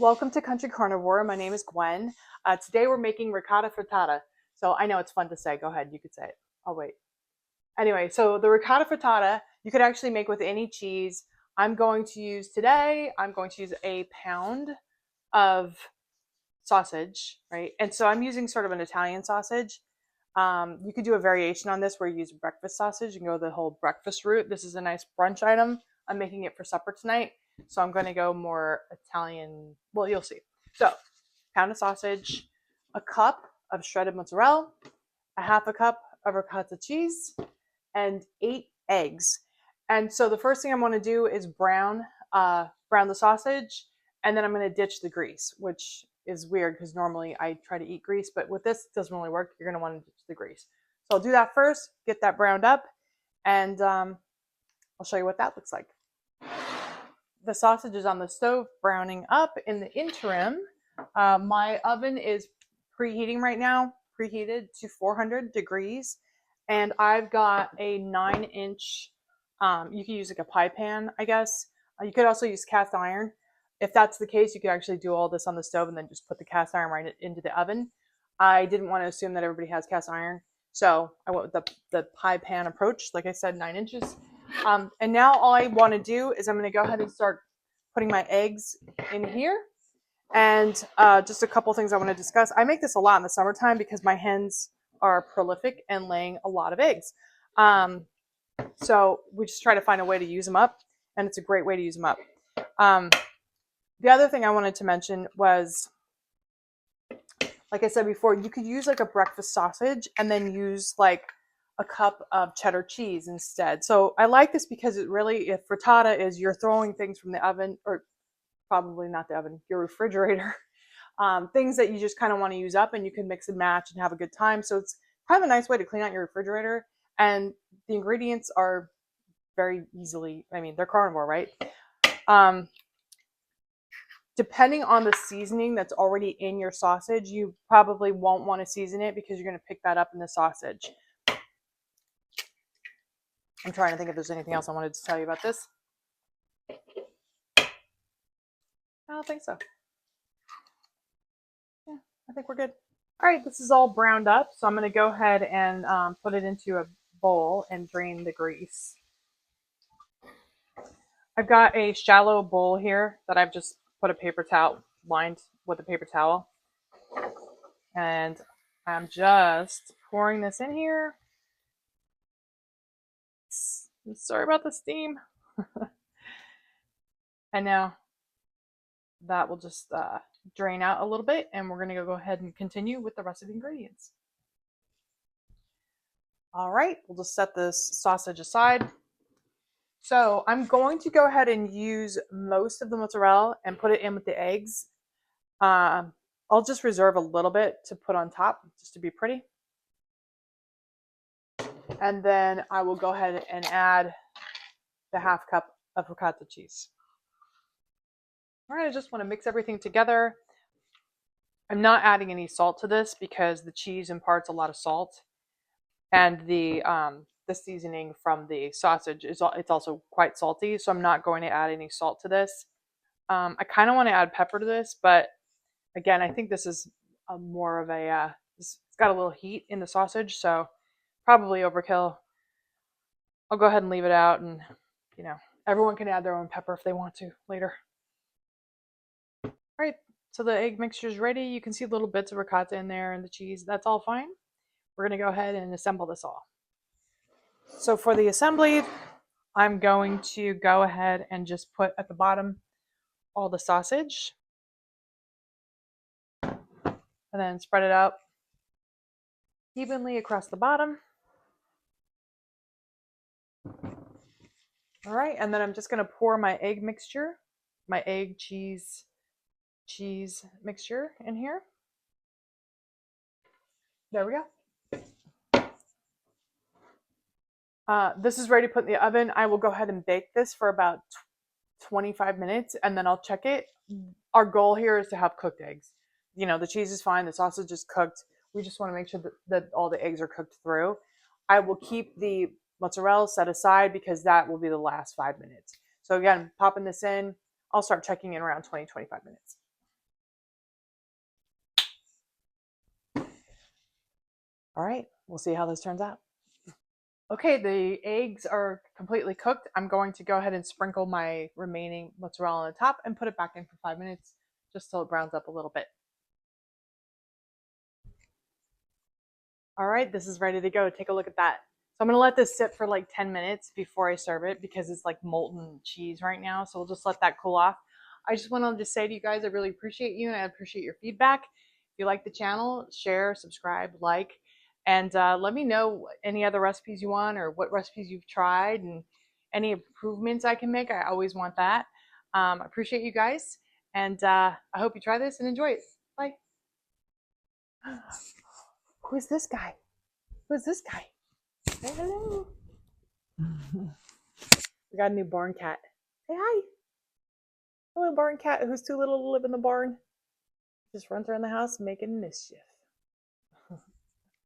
Welcome to Country Carnivore. My name is Gwen. Today we're making ricotta frittata. So I know it's fun to say. Go ahead, you could say it. I'll wait. Anyway, so the ricotta frittata you could actually make with any cheese. I'm going to use a pound of sausage, right? And so I'm using sort of an Italian sausage. You could do a variation on this where you use breakfast sausage. You can go the whole breakfast route. This is a nice brunch item. I'm making it for supper tonight. So I'm going to go more Italian. Well, you'll see. So, pound of sausage, a cup of shredded mozzarella, a half a cup of ricotta cheese, and 8 eggs. And so the first thing I'm going to do is brown the sausage, and then I'm going to ditch the grease, which is weird because normally I try to eat grease, but with this it doesn't really work. You're going to want to ditch the grease. So I'll do that first, get that browned up, and I'll show you what that looks like. The sausage is on the stove browning up. In the interim, my oven is preheating right now, preheated to 400 degrees. And I've got a 9-inch, you can use like a pie pan, I guess. You could also use cast iron. If that's the case, you could actually do all this on the stove and then just put the cast iron right into the oven. I didn't want to assume that everybody has cast iron. So I went with the pie pan approach, like I said, 9 inches. And now all I want to do is I'm going to go ahead and start putting my eggs in here. And just a couple things I want to discuss. I make this a lot in the summertime because my hens are prolific and laying a lot of eggs. So we just try to find a way to use them up, and it's a great way to use them up. The other thing I wanted to mention was, like I said before, you could use like a breakfast sausage and then use like a cup of cheddar cheese instead. So I like this because it really, if frittata is you're throwing things from the oven, or probably not the oven, your refrigerator, things that you just kind of want to use up, and you can mix and match and have a good time. So it's kind of a nice way to clean out your refrigerator. And the ingredients are very easily, I mean, they're carnivore, right? Depending on the seasoning that's already in your sausage, you probably won't want to season it because you're going to pick that up in the sausage. I'm trying to think if there's anything else I wanted to tell you about this. I don't think so. Yeah, I think we're good. All right, this is all browned up, so I'm going to go ahead and put it into a bowl and drain the grease. I've got a shallow bowl here that I've just put a paper towel, lined with a paper towel. And I'm just pouring this in here. I'm sorry about the steam. And now that will just drain out a little bit, and we're going to go ahead and continue with the rest of the ingredients. All right, we'll just set this sausage aside. So I'm going to go ahead and use most of the mozzarella and put it in with the eggs. I'll just reserve a little bit to put on top just to be pretty. And then I will go ahead and add the half cup of ricotta cheese. All right, I just want to mix everything together. I'm not adding any salt to this because the cheese imparts a lot of salt, and the seasoning from the sausage it's also quite salty, so I'm not going to add any salt to this. I kind of want to add pepper to this, but again, I think this is more of a it's got a little heat in the sausage, so probably overkill. I'll go ahead and leave it out, and everyone can add their own pepper if they want to later. All right, so the egg mixture is ready. You can see little bits of ricotta in there and the cheese. That's all fine. We're going to go ahead and assemble this all. So for the assembly, I'm going to go ahead and just put at the bottom all the sausage, and then spread it out evenly across the bottom. All right, and then I'm just going to pour my egg mixture, my egg cheese mixture in here. There we go. This is ready to put in the oven. I will go ahead and bake this for about 25 minutes, and then I'll check it. Our goal here is to have cooked eggs. The cheese is fine. The sausage is cooked. We just want to make sure that all the eggs are cooked through. I will keep the mozzarella set aside because that will be the last 5 minutes. So again, popping this in, I'll start checking in around 20, 25 minutes. All right, we'll see how this turns out. Okay, the eggs are completely cooked. I'm going to go ahead and sprinkle my remaining mozzarella on the top and put it back in for 5 minutes just so it browns up a little bit. All right, this is ready to go. Take a look at that. So I'm gonna let this sit for like 10 minutes before I serve it because it's like molten cheese right now. So we'll just let that cool off. I just wanted to say to you guys, I really appreciate you and I appreciate your feedback. If you like the channel, share, subscribe, like, and let me know any other recipes you want or what recipes you've tried and any improvements I can make. I always want that. I appreciate you guys, and I hope you try this and enjoy it. Bye. Who is this guy? Who is this guy? Say hello. We got a new barn cat. Say hi. A little barn cat who's too little to live in the barn. Just runs around the house making mischief.